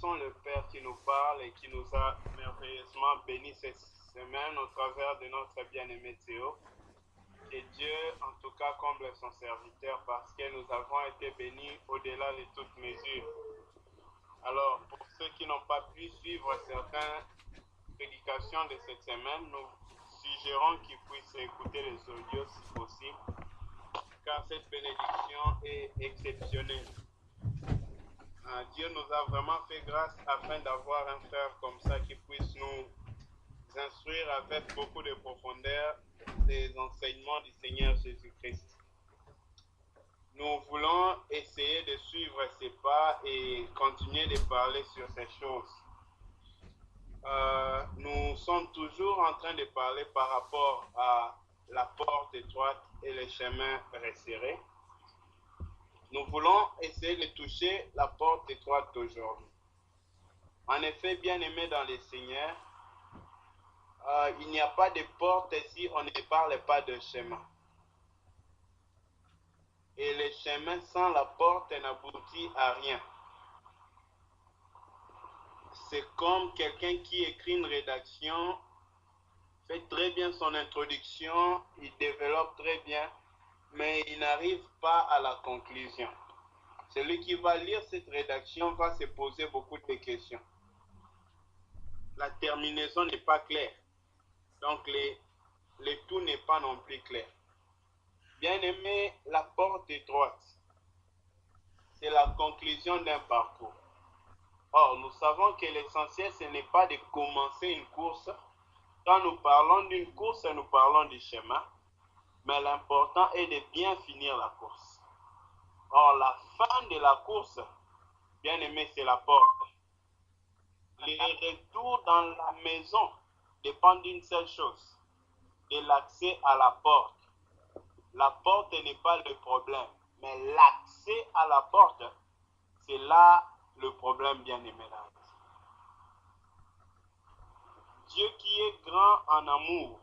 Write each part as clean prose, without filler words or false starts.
bénissons le Père qui nous parle et qui nous a merveilleusement bénis cette semaine au travers de notre bien-aimé Théo. Que Dieu, en tout cas, comble son serviteur parce que nous avons été bénis au-delà de toute mesure. Alors, pour ceux qui n'ont pas pu suivre certaines prédications de cette semaine, nous suggérons qu'ils puissent écouter les audios si possible, car cette bénédiction est exceptionnelle. Dieu nous a vraiment fait grâce afin d'avoir un frère comme ça qui puisse nous instruire avec beaucoup de profondeur des enseignements du Seigneur Jésus-Christ. Nous voulons essayer de suivre ses pas et continuer de parler sur ces choses. Nous sommes toujours en train de parler par rapport à la porte étroite et les chemins resserrés. Nous voulons essayer de toucher la porte étroite d'aujourd'hui. En effet, bien-aimés dans le Seigneur, il n'y a pas de porte si on ne parle pas de chemin. Et le chemin sans la porte n'aboutit à rien. C'est comme quelqu'un qui écrit une rédaction, fait très bien son introduction, il développe très bien, mais il n'arrive pas à la conclusion. Celui qui va lire cette rédaction va se poser beaucoup de questions. La terminaison n'est pas claire. Donc, le tout n'est pas non plus clair. Bien-aimé, la porte étroite, c'est la conclusion d'un parcours. Or, nous savons que l'essentiel, ce n'est pas de commencer une course. Quand nous parlons d'une course, nous parlons du chemin. Mais l'important est de bien finir la course. Or, la fin de la course, bien aimé, c'est la porte. Le retour dans la maison dépend d'une seule chose, de l'accès à la porte. La porte n'est pas le problème, mais l'accès à la porte, c'est là le problème, bien aimé. Dieu qui est grand en amour,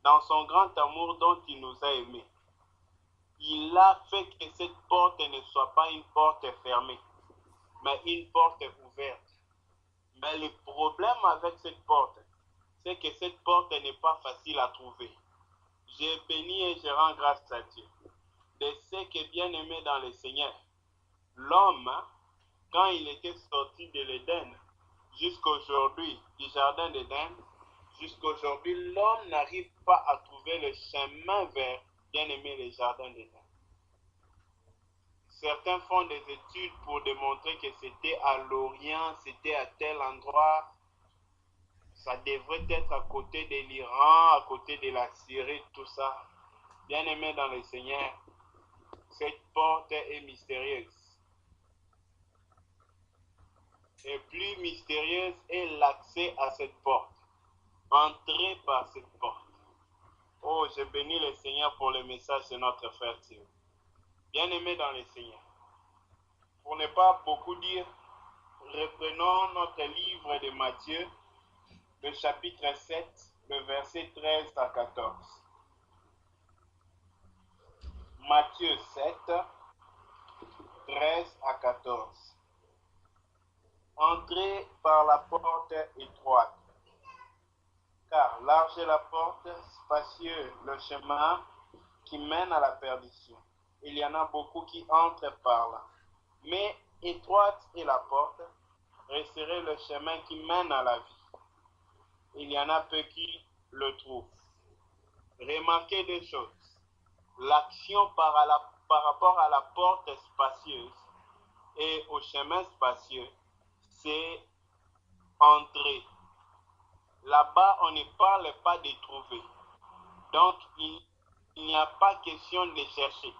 dans son grand amour dont il nous a aimés, il a fait que cette porte ne soit pas une porte fermée, mais une porte ouverte. Mais le problème avec cette porte, c'est que cette porte n'est pas facile à trouver. J'ai béni et je rends grâce à Dieu de ce que bien aimé dans le Seigneur, l'homme, quand il était sorti de l'Éden, jusqu'aujourd'hui, du jardin d'Éden, jusqu'aujourd'hui, l'homme n'arrive pas à trouver le chemin vers bien aimé le jardin d'Éden. Certains font des études pour démontrer que c'était à l'Orient, c'était à tel endroit. Ça devrait être à côté de l'Iran, à côté de la Syrie, tout ça. Bien aimé dans le Seigneur, cette porte est mystérieuse. Et plus mystérieuse est l'accès à cette porte. Entrez par cette porte. Oh, je bénis le Seigneur pour le message de notre frère Théo. Bien aimé dans le Seigneur. Pour ne pas beaucoup dire, reprenons notre livre de Matthieu, le chapitre 7, le verset 13 à 14. Matthieu 7, 13 à 14. Entrez par la porte étroite, car large est la porte, spacieux le chemin qui mène à la perdition. Il y en a beaucoup qui entrent par là. Mais étroite est la porte, resserré le chemin qui mène à la vie. Il y en a peu qui le trouvent. Remarquez deux choses. L'action par rapport à la porte spacieuse et au chemin spacieux, c'est entrer. Là-bas, on ne parle pas de trouver. Donc, il n'y a pas question de chercher.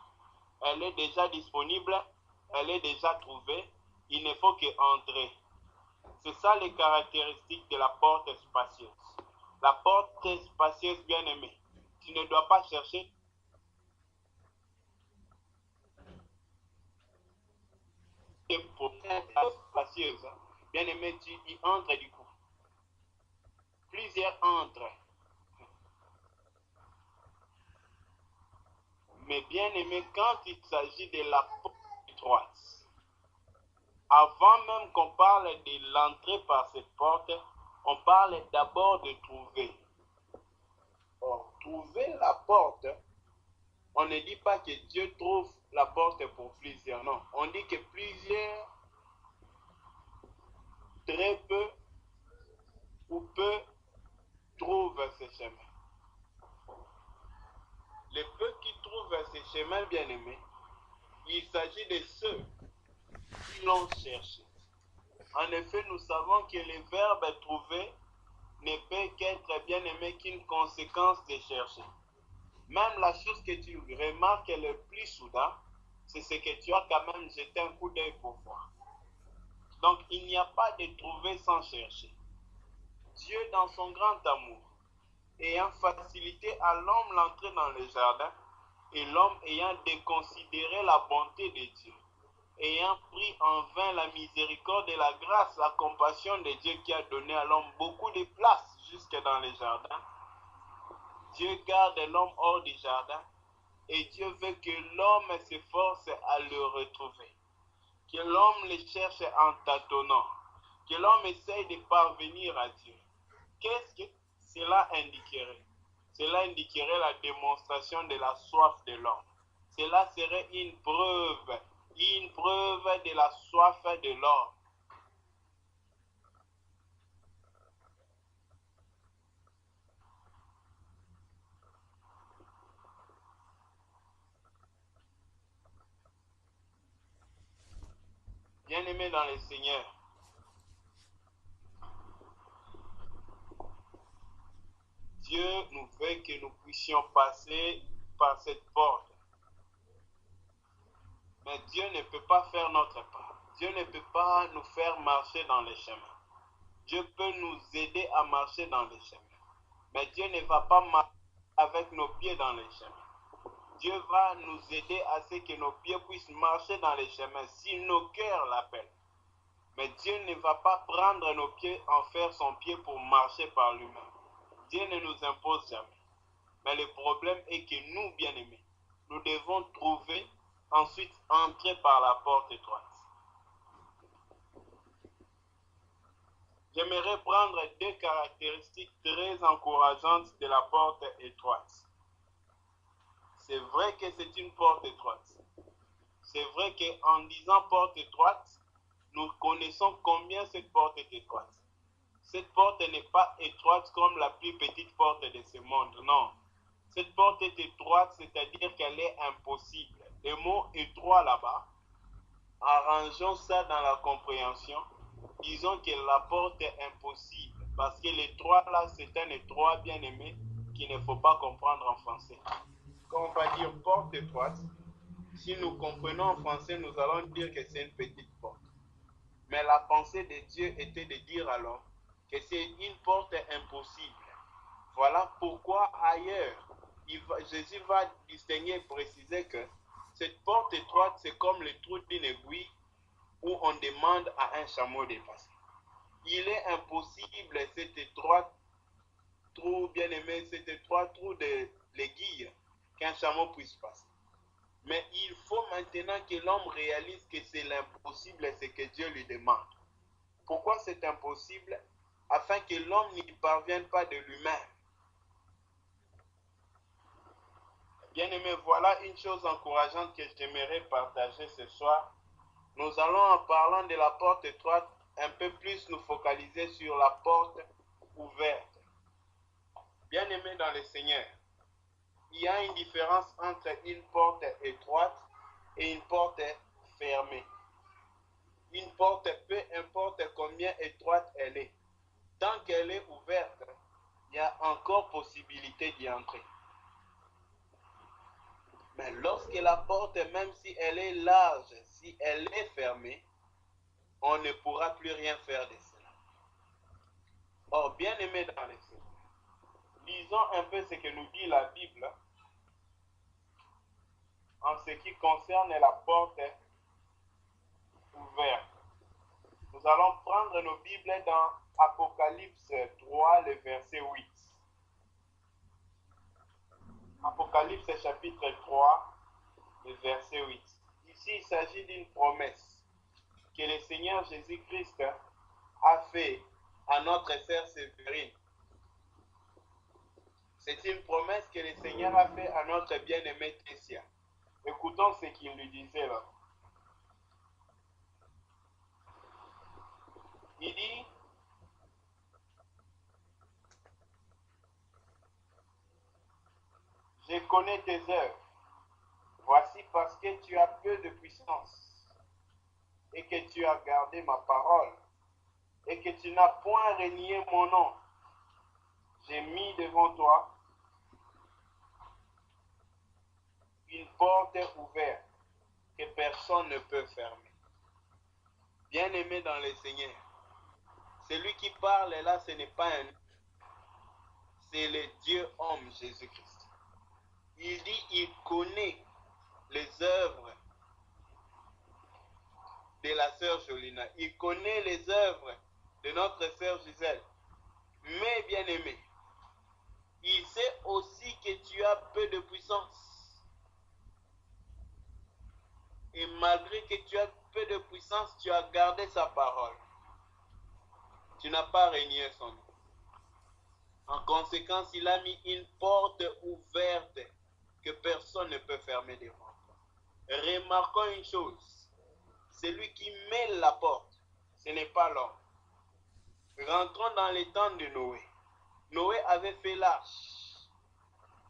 Elle est déjà disponible, elle est déjà trouvée. Il ne faut qu'entrer. C'est ça les caractéristiques de la porte spacieuse. La porte spacieuse, bien aimée. Tu ne dois pas chercher. Et pour être spacieuse, bien aimé, tu y entres du coup. Plusieurs entrent. Mais bien aimé, quand il s'agit de la porte étroite, Avant même qu'on parle de l'entrée par cette porte, on parle d'abord de trouver. Or, trouver la porte, on ne dit pas que Dieu trouve la porte pour plusieurs, non. On dit que plusieurs, très peu ou peu, trouvent ce chemin. Les peu qui trouvent ce chemin, bien aimé, il s'agit de ceux qui l'ont cherché. En effet, nous savons que le verbe trouver ne peut qu'être bien aimé qu'une conséquence de chercher. Même la chose que tu remarques le plus soudain, c'est ce que tu as quand même jeté un coup d'œil pour voir. Donc, il n'y a pas de trouver sans chercher. Dieu, dans son grand amour, ayant facilité à l'homme l'entrée dans le jardin, et l'homme ayant déconsidéré la bonté de Dieu, ayant pris en vain la miséricorde et la grâce, la compassion de Dieu qui a donné à l'homme beaucoup de place jusque dans les jardins, Dieu garde l'homme hors du jardin et Dieu veut que l'homme s'efforce à le retrouver, que l'homme le cherche en tâtonnant, que l'homme essaye de parvenir à Dieu. Qu'est-ce que cela indiquerait? Cela indiquerait la démonstration de la soif de l'homme. Cela serait une preuve de la soif de l'homme. Bien-aimés dans le Seigneur, Dieu nous veut que nous puissions passer par cette porte. Mais Dieu ne peut pas faire notre part. Dieu ne peut pas nous faire marcher dans les chemins. Dieu peut nous aider à marcher dans les chemins. Mais Dieu ne va pas marcher avec nos pieds dans les chemins. Dieu va nous aider à ce que nos pieds puissent marcher dans les chemins si nos cœurs l'appellent. Mais Dieu ne va pas prendre nos pieds, en faire son pied pour marcher par lui-même. Dieu ne nous impose jamais. Mais le problème est que nous, bien-aimés, nous devons trouver, ensuite entrer par la porte étroite. J'aimerais prendre deux caractéristiques très encourageantes de la porte étroite. C'est vrai que c'est une porte étroite. C'est vrai qu'en disant porte étroite, nous connaissons combien cette porte est étroite. Cette porte n'est pas étroite comme la plus petite porte de ce monde, non. Cette porte est étroite, c'est-à-dire qu'elle est impossible. Le mot étroit là-bas, arrangeons ça dans la compréhension. Disons que la porte est impossible, parce que l'étroit là, c'est un étroit bien aimé qu'il ne faut pas comprendre en français. Quand on va dire porte étroite, si nous comprenons en français, nous allons dire que c'est une petite porte. Mais la pensée de Dieu était de dire alors que c'est une porte impossible. Voilà pourquoi ailleurs, Jésus va distinguer et préciser que cette porte étroite, c'est comme le trou d'une aiguille où on demande à un chameau de passer. Il est impossible cet étroit trou, bien aimé, cet étroit trou de l'aiguille qu'un chameau puisse passer. Mais il faut maintenant que l'homme réalise que c'est l'impossible, ce que Dieu lui demande. Pourquoi c'est impossible? Afin que l'homme n'y parvienne pas de lui-même. Bien aimé, voilà une chose encourageante que j'aimerais partager ce soir. Nous allons, en parlant de la porte étroite, un peu plus nous focaliser sur la porte ouverte. Bien aimé dans le Seigneur, il y a une différence entre une porte étroite et une porte fermée. Une porte, peu importe combien étroite elle est, tant qu'elle est ouverte, il y a encore possibilité d'y entrer. Mais lorsque la porte, même si elle est large, si elle est fermée, on ne pourra plus rien faire de cela. Or, bien aimé dans les Seigneur, lisons un peu ce que nous dit la Bible en ce qui concerne la porte ouverte. Nous allons prendre nos Bibles dans Apocalypse 3, le verset 8. Apocalypse chapitre 3, le verset 8. Ici, il s'agit d'une promesse. que le Seigneur Jésus-Christ a fait à notre sœur Séverine. C'est une promesse que le Seigneur a fait à notre bien-aimée Tessia. Écoutons ce qu'il lui disait là. Il dit, je connais tes œuvres. Voici parce que tu as peu de puissance et que tu as gardé ma parole et que tu n'as point renié mon nom. J'ai mis devant toi une porte ouverte que personne ne peut fermer. Bien-aimé dans le Seigneur, celui qui parle là, ce n'est pas un... C'est le Dieu homme Jésus-Christ. Il dit, il connaît les œuvres de la sœur Jolina. Il connaît les œuvres de notre sœur Gisèle. Mais bien-aimé, il sait aussi que tu as peu de puissance. Et malgré que tu as peu de puissance, tu as gardé sa parole. Tu n'as pas renié son nom. En conséquence, il a mis une porte ouverte que personne ne peut fermer devant toi. Remarquons une chose. Celui qui met la porte, ce n'est pas l'homme. Rentrons dans les temps de Noé. Noé avait fait l'arche.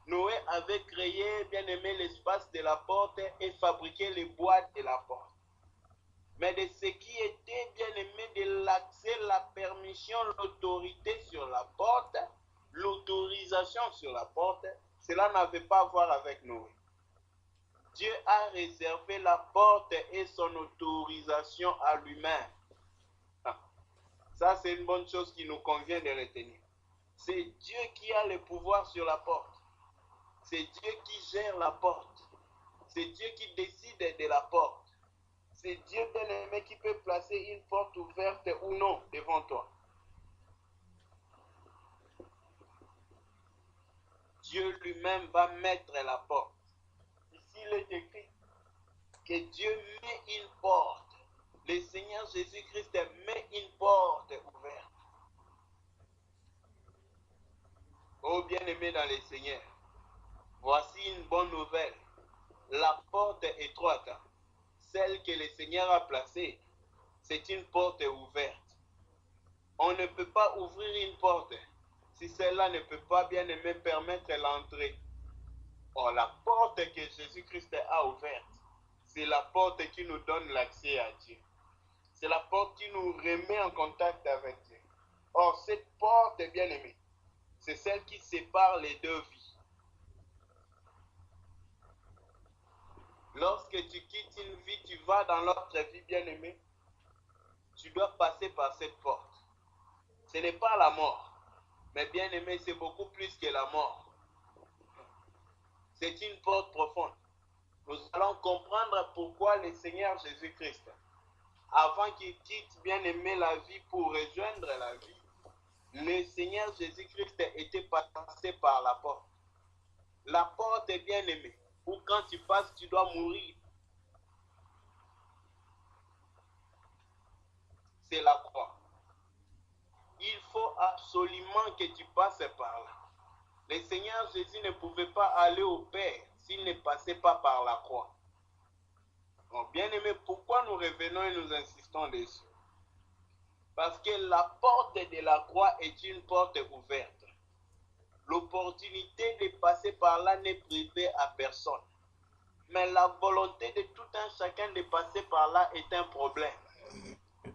Noé avait créé, bien aimé, l'espace de la porte et fabriqué les bois de la porte. Mais de ce qui était, bien aimé, de l'accès, la permission, l'autorité sur la porte, l'autorisation sur la porte, cela n'avait pas à voir avec Noé. Dieu a réservé la porte et son autorisation à lui-même. Ça, c'est une bonne chose qui nous convient de retenir. C'est Dieu qui a le pouvoir sur la porte. C'est Dieu qui gère la porte. C'est Dieu qui décide de la porte. C'est Dieu bien-aimé qui peut placer une porte ouverte ou non devant toi. Dieu lui-même va mettre la porte. Ici, il est écrit que Dieu met une porte. Le Seigneur Jésus-Christ met une porte ouverte. Oh bien-aimé dans le Seigneur, voici une bonne nouvelle. La porte étroite, celle que le Seigneur a placée, c'est une porte ouverte. On ne peut pas ouvrir une porte si celle-là ne peut pas, bien aimé, permettre l'entrée. Or, la porte que Jésus-Christ a ouverte, c'est la porte qui nous donne l'accès à Dieu. C'est la porte qui nous remet en contact avec Dieu. Or, cette porte, bien aimée, c'est celle qui sépare les deux vies. Lorsque tu quittes une vie, tu vas dans l'autre vie, bien aimée, tu dois passer par cette porte. Ce n'est pas la mort, mais bien aimé, c'est beaucoup plus que la mort. C'est une porte profonde. Nous allons comprendre pourquoi le Seigneur Jésus-Christ, avant qu'il quitte, bien aimé, la vie pour rejoindre la vie, le Seigneur Jésus-Christ était passé par la porte. La porte est bien aimée, où quand tu passes, tu dois mourir. C'est la croix. Il faut absolument que tu passes par là. Le Seigneur Jésus ne pouvait pas aller au Père s'il ne passait pas par la croix. Bon, bien aimé, pourquoi nous revenons et nous insistons dessus? Parce que la porte de la croix est une porte ouverte. L'opportunité de passer par là n'est privée à personne. Mais la volonté de tout un chacun de passer par là est un problème.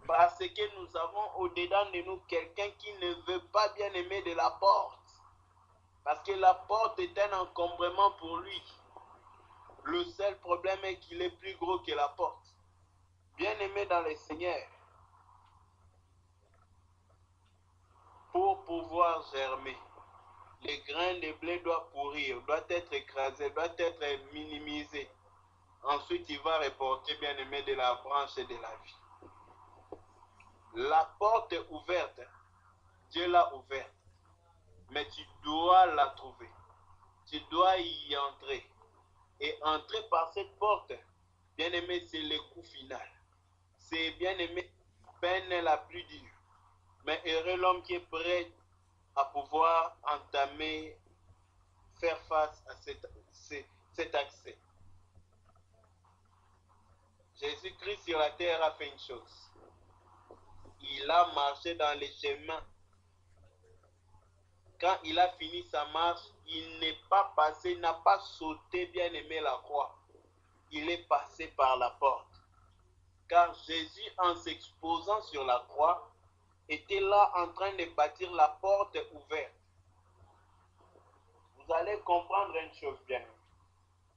Parce que nous avons au-dedans de nous quelqu'un qui ne veut pas, bien aimer, de la porte. Parce que la porte est un encombrement pour lui. Le seul problème est qu'il est plus gros que la porte. Bien aimé dans le Seigneur, pour pouvoir germer, les grains de blé doivent pourrir, doivent être écrasés, doivent être minimisés. Ensuite, il va reporter, bien aimé, de la branche et de la vie. La porte est ouverte. Dieu l'a ouverte. Mais tu dois la trouver. Tu dois y entrer. Et entrer par cette porte, bien aimé, c'est le coup final. c'est bien aimé, peine la plus dure. Mais heureux l'homme qui est prêt à pouvoir entamer, faire face à cet accès. Jésus-Christ sur la terre a fait une chose. Il a marché dans les chemins. Quand il a fini sa marche, il n'est pas passé, il n'a pas sauté bien aimé la croix. Il est passé par la porte. Car Jésus, en s'exposant sur la croix, était là en train de bâtir la porte ouverte. Vous allez comprendre une chose bien.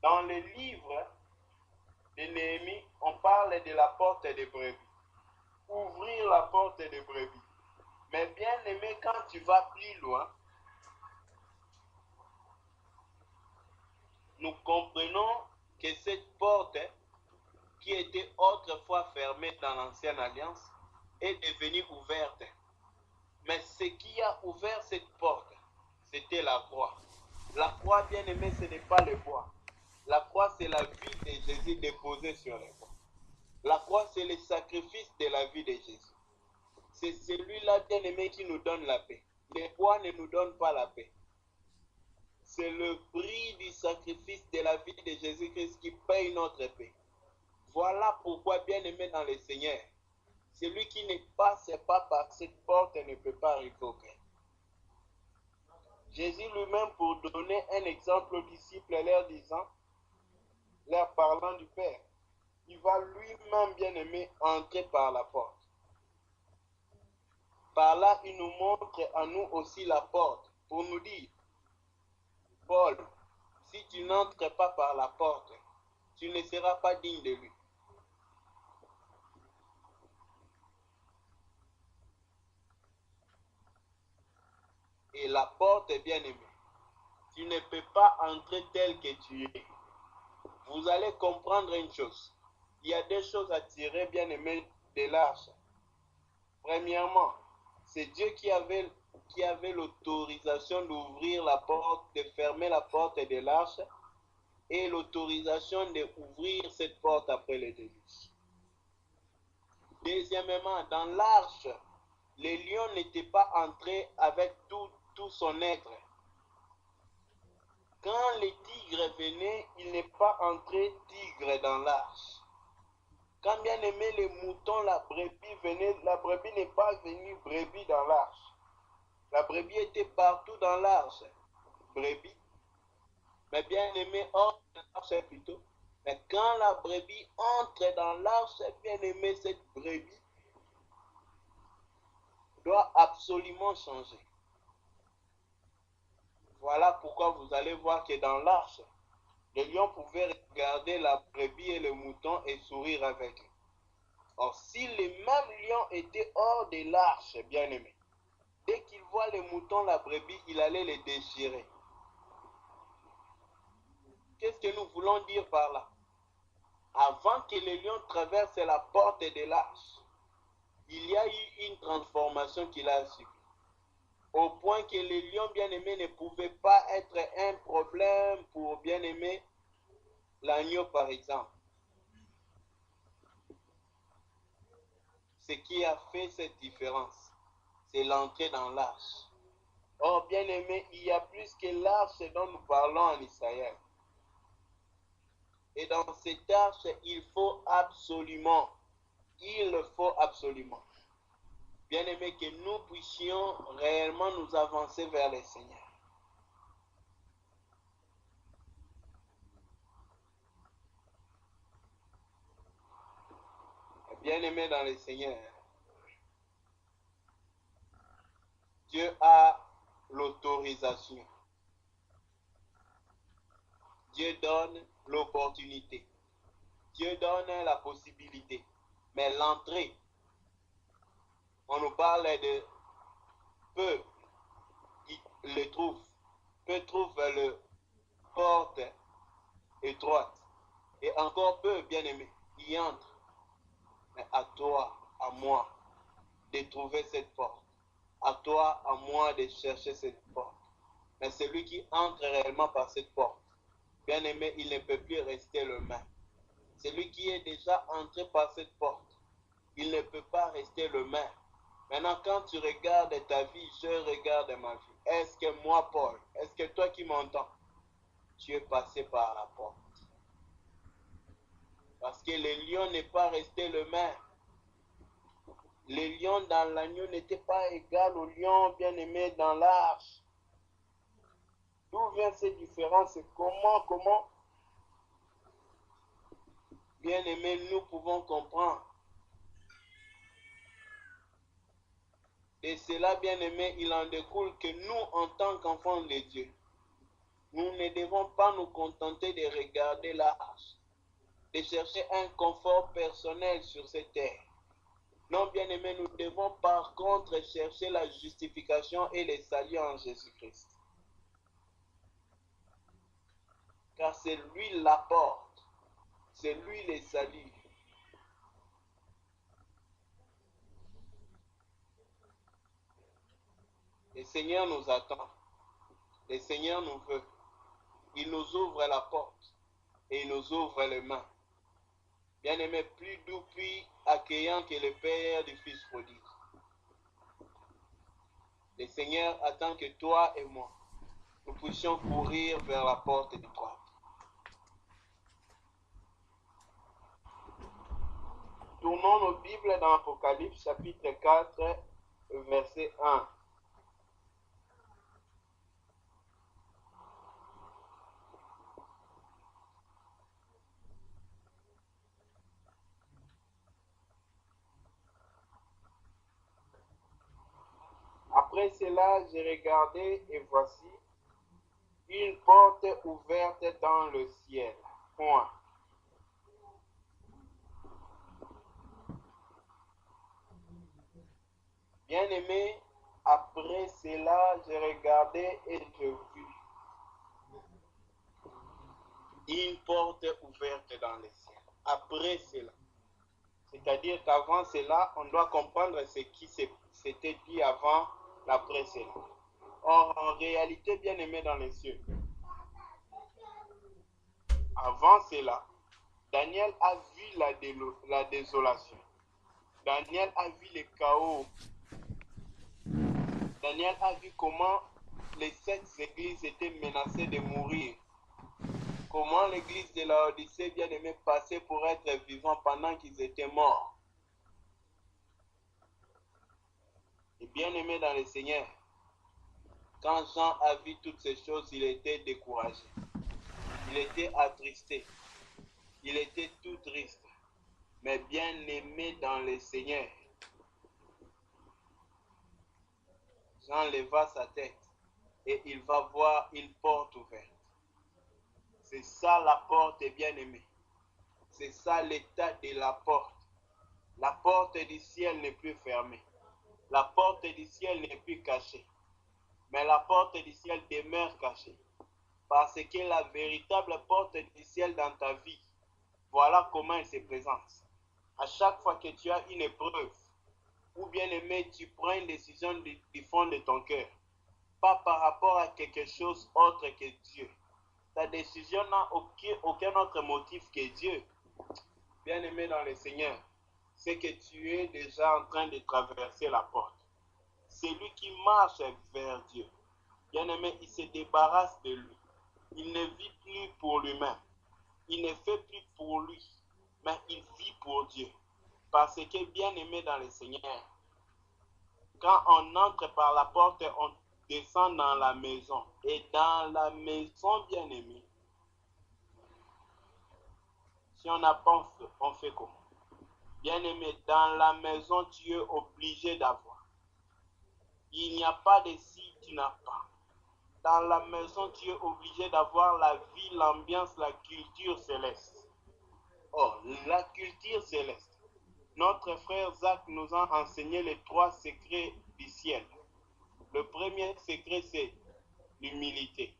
Dans le livre de Néhémie, on parle de la porte des brebis. Ouvrir la porte des brebis. Mais bien aimé, quand tu vas plus loin, nous comprenons que cette porte qui était autrefois fermée dans l'ancienne alliance est devenue ouverte. Mais ce qui a ouvert cette porte, c'était la croix. La croix, bien aimé, ce n'est pas le bois. La croix, c'est la vie de Jésus déposée sur les bois. La croix, c'est le sacrifice de la vie de Jésus. C'est celui-là, bien aimé, qui nous donne la paix. Les bois ne nous donnent pas la paix. C'est le prix du sacrifice de la vie de Jésus-Christ qui paye notre paix. Voilà pourquoi, bien aimé dans le Seigneur, celui qui ne passe pas par cette porte ne peut pas arriver au Père. Jésus lui-même, pour donner un exemple aux disciples, leur parlant du Père, il va lui-même, bien aimé, entrer par la porte. Par là, il nous montre à nous aussi la porte pour nous dire, Paul, si tu n'entres pas par la porte, tu ne seras pas digne de lui. Et la porte est bien aimée. Tu ne peux pas entrer tel que tu es. Vous allez comprendre une chose. Il y a deux choses à tirer, bien aimé, de l'arche. Premièrement, c'est Dieu qui avait l'autorisation d'ouvrir la porte, de fermer la porte de l'arche et l'autorisation d'ouvrir cette porte après le déluge. Deuxièmement, dans l'arche, les lions n'étaient pas entrés avec tout son être. Quand les tigres venaient, il n'est pas entré tigre dans l'arche. Quand bien aimé les moutons, la brebis venait, la brebis n'est pas venue brebis dans l'arche. La brebis était partout dans l'arche. Brebis. Mais bien aimé hors de l'arche plutôt. Mais quand la brebis entre dans l'arche, bien aimé, cette brebis doit absolument changer. Voilà pourquoi vous allez voir que dans l'arche, le lion pouvait regarder la brebis et le mouton et sourire avec eux. Or, si les mêmes lions étaient hors de l'arche, bien aimé, dès qu'il voit les moutons, la brebis, il allait les déchirer. Qu'est-ce que nous voulons dire par là? Avant que les lions traversent la porte de l'arche, il y a eu une transformation qu'il a subie. Au point que les lions bien-aimés ne pouvaient pas être un problème pour bien-aimer l'agneau, par exemple. Ce qui a fait cette différence, c'est l'entrée dans l'arche. Or, bien-aimé, il y a plus que l'arche dont nous parlons en Israël. Et dans cette arche, il faut absolument, bien-aimé, que nous puissions réellement nous avancer vers le Seigneur. Bien-aimé dans le Seigneur, Dieu a l'autorisation. Dieu donne l'opportunité. Dieu donne la possibilité. Mais l'entrée, on nous parle de peu le trouve. Peu trouve le porte étroite. Et encore peu, bien-aimé, y entre. Mais à toi, à moi, de trouver cette porte. À toi, à moi, de chercher cette porte. Mais celui qui entre réellement par cette porte, bien aimé, il ne peut plus rester le même. Celui qui est déjà entré par cette porte, il ne peut pas rester le même. Maintenant, quand tu regardes ta vie, je regarde ma vie. Est-ce que moi, Paul, est-ce que toi qui m'entends, tu es passé par la porte? Parce que le lion n'est pas resté le même. Le lion dans l'agneau n'était pas égal au lion bien-aimé dans l'arche. D'où vient cette différence? Comment, bien-aimé, nous pouvons comprendre? Et cela, bien-aimé, il en découle que nous, en tant qu'enfants de Dieu, nous ne devons pas nous contenter de regarder l'arche, de chercher un confort personnel sur cette terre. Non, bien-aimé, nous devons par contre chercher la justification et le salut en Jésus-Christ. Car c'est lui la porte, c'est lui le salut. Le Seigneur nous attend, le Seigneur nous veut. Il nous ouvre la porte et il nous ouvre les mains. Bien-aimé, plus doux, plus accueillant que le Père du Fils prodigue. Le Seigneur attend que toi et moi, nous puissions courir vers la porte étroite. Tournons nos Bibles dans Apocalypse chapitre 4, verset 1. Après cela, j'ai regardé et voici une porte ouverte dans le ciel. Point. Bien-aimé, après cela, j'ai regardé et j'ai vu une porte ouverte dans le ciel. Après cela. C'est-à-dire qu'avant cela, on doit comprendre ce qui s'était dit avant l'après cela. Or, en réalité, bien-aimé dans les cieux, avant cela, Daniel a vu la désolation. Daniel a vu le chaos. Daniel a vu comment les 7 églises étaient menacées de mourir. Comment l'église de la Odyssée, bien-aimé, passait pour être vivant pendant qu'ils étaient morts. Et bien-aimé dans le Seigneur, quand Jean a vu toutes ces choses, il était découragé. Il était attristé. Il était tout triste. Mais bien-aimé dans le Seigneur, Jean leva sa tête et il va voir une porte ouverte. C'est ça la porte, bien-aimé. C'est ça l'état de la porte. La porte du ciel n'est plus fermée. La porte du ciel n'est plus cachée. Mais la porte du ciel demeure cachée. Parce que la véritable porte du ciel dans ta vie, voilà comment elle se présente. À chaque fois que tu as une épreuve, ou bien aimé, tu prends une décision du fond de ton cœur, pas par rapport à quelque chose autre que Dieu. Ta décision n'a aucun autre motif que Dieu. Bien aimé dans le Seigneur, c'est que tu es déjà en train de traverser la porte. Celui qui marche vers Dieu, bien aimé, il se débarrasse de lui. Il ne vit plus pour lui-même. Il ne fait plus pour lui, mais il vit pour Dieu. Parce que, bien aimé dans le Seigneur, quand on entre par la porte, on descend dans la maison. Et dans la maison, bien aimé, si on n'a pas, on fait comment? Bien aimé, dans la maison, tu es obligé d'avoir. Il n'y a pas de si tu n'as pas. Dans la maison, tu es obligé d'avoir la vie, l'ambiance, la culture céleste. Oh, la culture céleste. Notre frère Zach nous a enseigné les 3 secrets du ciel. Le premier secret, c'est l'humilité.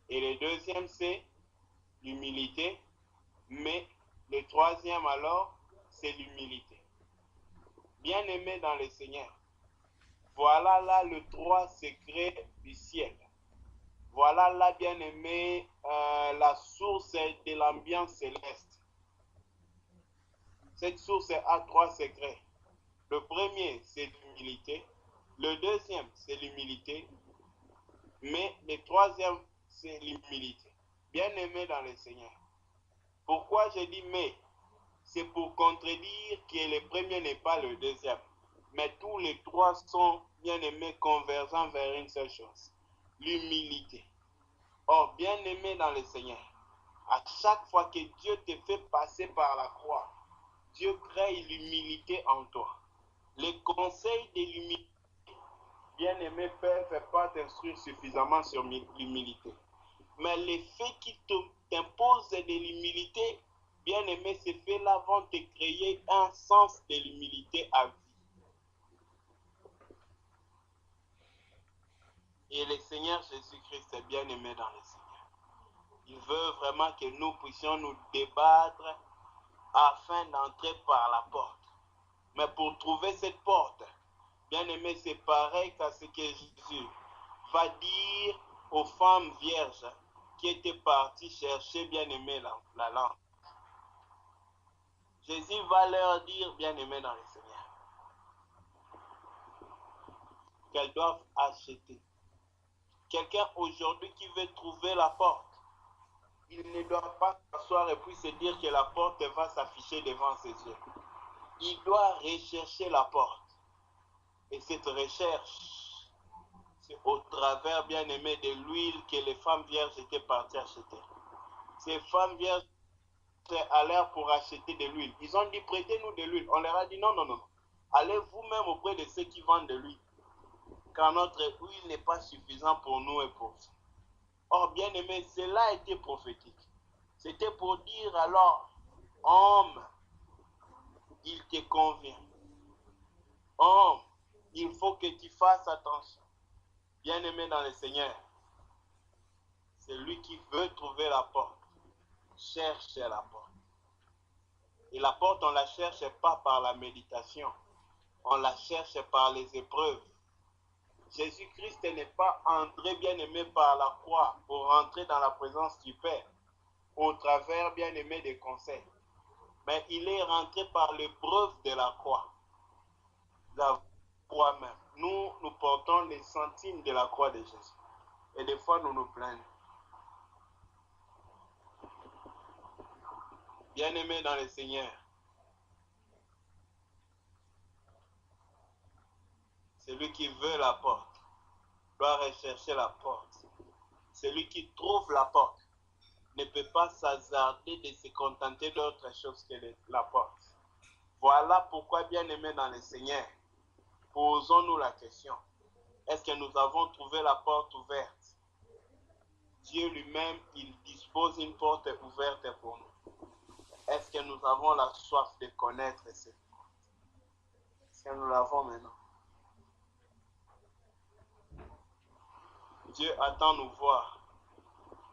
Et le deuxième, c'est l'humilité. Mais le troisième, alors, c'est l'humilité. Bien-aimé dans le Seigneur, voilà là le 3 secrets du ciel. Voilà là, bien-aimé, la source de l'ambiance céleste. Cette source a trois secrets. Le premier, c'est l'humilité. Le deuxième, c'est l'humilité. Mais le troisième, c'est l'humilité. Bien-aimé dans le Seigneur. Pourquoi je dis mais? C'est pour contredire que le premier n'est pas le deuxième. Mais tous les trois sont bien-aimés convergents vers une seule chose. L'humilité. Or, bien-aimé dans le Seigneur, à chaque fois que Dieu te fait passer par la croix, Dieu crée l'humilité en toi. Les conseils de l'humilité, bien-aimé, ne peuvent pas t'instruire suffisamment sur l'humilité. Mais les faits qui t'imposent de l'humilité, bien-aimé, ces faits-là vont te créer un sens de l'humilité à vie. Et le Seigneur Jésus-Christ est bien-aimé dans le Seigneur. Il veut vraiment que nous puissions nous débattre afin d'entrer par la porte. Mais pour trouver cette porte, bien-aimé, c'est pareil qu'à ce que Jésus va dire aux femmes vierges qui étaient parties chercher, bien-aimé, la lampe. Jésus va leur dire, bien-aimé dans le Seigneur, qu'elles doivent acheter. Quelqu'un aujourd'hui qui veut trouver la porte, il ne doit pas s'asseoir et puis se dire que la porte va s'afficher devant ses yeux. Il doit rechercher la porte. Et cette recherche, c'est au travers, bien-aimé, de l'huile que les femmes vierges étaient parties acheter. Ces femmes vierges allèrent pour acheter de l'huile. Ils ont dit, prêtez-nous de l'huile. On leur a dit, non, non, non. Allez vous-même auprès de ceux qui vendent de l'huile. Car notre huile n'est pas suffisante pour nous et pour vous. Or, bien-aimé, cela était prophétique. C'était pour dire alors, homme, il te convient. Homme, il faut que tu fasses attention. Bien-aimé dans le Seigneur, c'est lui qui veut trouver la porte. Cherche la porte. Et la porte, on ne la cherche pas par la méditation. On la cherche par les épreuves. Jésus-Christ n'est pas entré, bien-aimé, par la croix pour entrer dans la présence du Père au travers, bien-aimé, des conseils. Mais il est rentré par l'épreuve de la croix. La croix même. Nous portons les centimes de la croix de Jésus. Et des fois, nous nous plaignons. Bien-aimé dans le Seigneur, celui qui veut la porte doit rechercher la porte. Celui qui trouve la porte ne peut pas s'hasarder de se contenter d'autre chose que la porte. Voilà pourquoi, bien-aimé dans le Seigneur, posons-nous la question. Est-ce que nous avons trouvé la porte ouverte? Dieu lui-même, il dispose une porte ouverte pour nous. Est-ce que nous avons la soif de connaître cette porte? Est-ce que nous l'avons maintenant? Dieu attend nous voir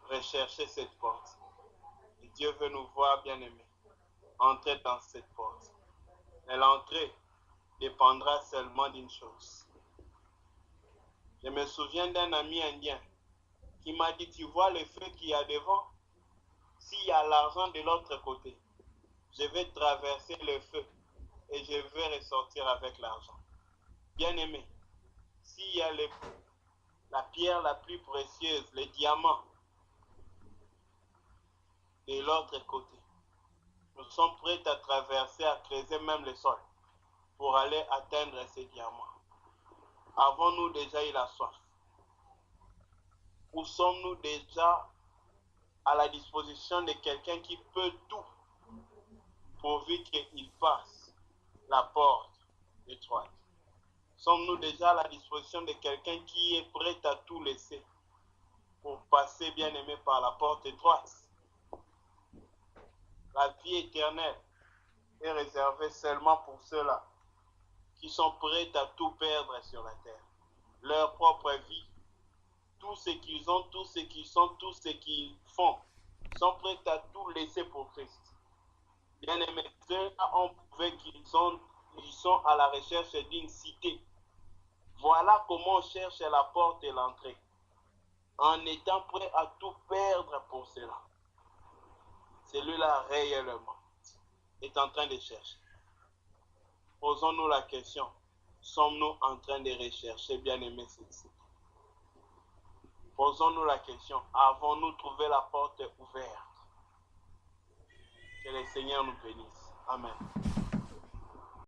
rechercher cette porte. Et Dieu veut nous voir, bien-aimés, entrer dans cette porte. Mais l'entrée dépendra seulement d'une chose. Je me souviens d'un ami indien qui m'a dit, tu vois le feu qu'il y a devant? S'il y a l'argent de l'autre côté, je vais traverser le feu et je vais ressortir avec l'argent. Bien-aimé, s'il y a la pierre la plus précieuse, les diamants, de l'autre côté, nous sommes prêts à traverser, à creuser même le sol pour aller atteindre ces diamants. Avons-nous déjà eu la soif? Ou sommes-nous déjà à la disposition de quelqu'un qui peut tout pourvu qu'il passe la porte étroite? Sommes-nous déjà à la disposition de quelqu'un qui est prêt à tout laisser pour passer, bien-aimé, par la porte étroite? La vie éternelle est réservée seulement pour ceux-là qui sont prêts à tout perdre sur la terre. Leur propre vie, tout ce qu'ils ont, tout ce qu'ils sont, tout ce qu'ils font, sont prêts à tout laisser pour Christ. Bien-aimés, ceux-là ont prouvé qu'ils sont à la recherche d'une cité. Voilà comment on cherche la porte et l'entrée, en étant prêt à tout perdre pour cela. Celui-là réellement est en train de chercher. Posons-nous la question, sommes-nous en train de rechercher, bien-aimés ceci? Posons-nous la question, avons-nous trouvé la porte ouverte? Que le Seigneur nous bénisse. Amen.